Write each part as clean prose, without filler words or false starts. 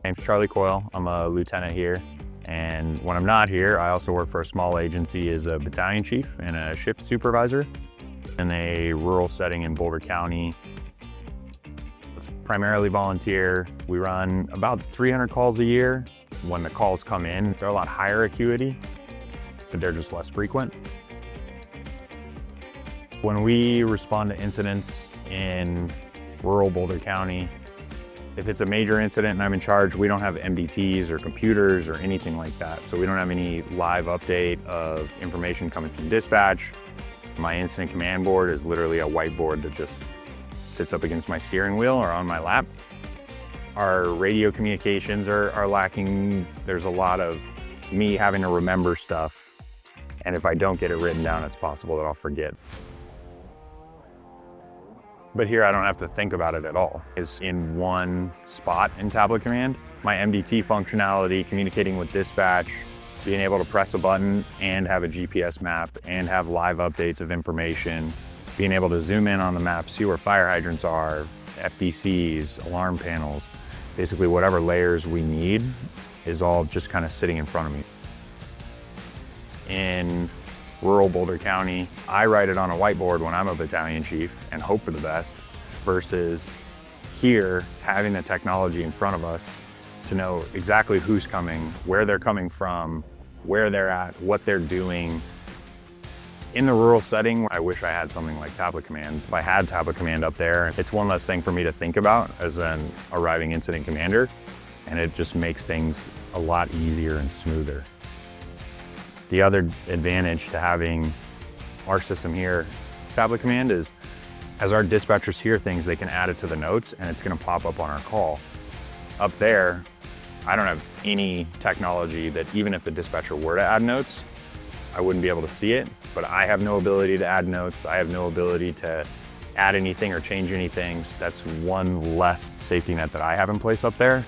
My name's Charlie Koyle. I'm a lieutenant here. And when I'm not here, I also work for a small agency as a battalion chief and a ship supervisor in a rural setting in Boulder County. It's primarily volunteer. We run about 300 calls a year. When the calls come in, they're a lot higher acuity, but they're just less frequent. When we respond to incidents in rural Boulder County, if it's a major incident and I'm in charge, we don't have MDTs or computers or anything like that. So we don't have any live update of information coming from dispatch. My incident command board is literally a whiteboard that just sits up against my steering wheel or on my lap. Our radio communications are lacking. There's a lot of me having to remember stuff. And if I don't get it written down, it's possible that I'll forget. But here I don't have to think about it at all. It's in one spot in tablet command. My MDT functionality, communicating with dispatch, being able to press a button and have a GPS map and have live updates of information, being able to zoom in on the map, see where fire hydrants are, FDCs, alarm panels, basically whatever layers we need is all just kind of sitting in front of me. In rural Boulder County, I write it on a whiteboard when I'm a battalion chief and hope for the best, versus here having the technology in front of us to know exactly who's coming, where they're coming from, where they're at, what they're doing. In the rural setting, I wish I had something like tablet command. If I had tablet command up there, it's one less thing for me to think about as an arriving incident commander, and it just makes things a lot easier and smoother. The other advantage to having our system here, tablet command, is as our dispatchers hear things, they can add it to the notes and it's gonna pop up on our call. Up there, I don't have any technology that even if the dispatcher were to add notes, I wouldn't be able to see it, but I have no ability to add notes. I have no ability to add anything or change anything. That's one less safety net that I have in place up there.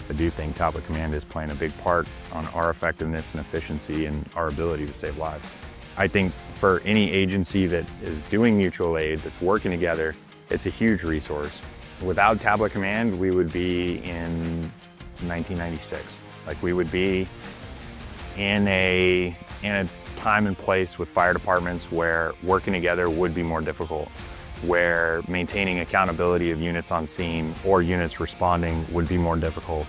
I do think tablet command is playing a big part on our effectiveness and efficiency and our ability to save lives. I think for any agency that is doing mutual aid, that's working together, it's a huge resource. Without tablet command, we would be in 1996. Like, we would be in a time and place with fire departments where working together would be more difficult, where maintaining accountability of units on scene or units responding would be more difficult.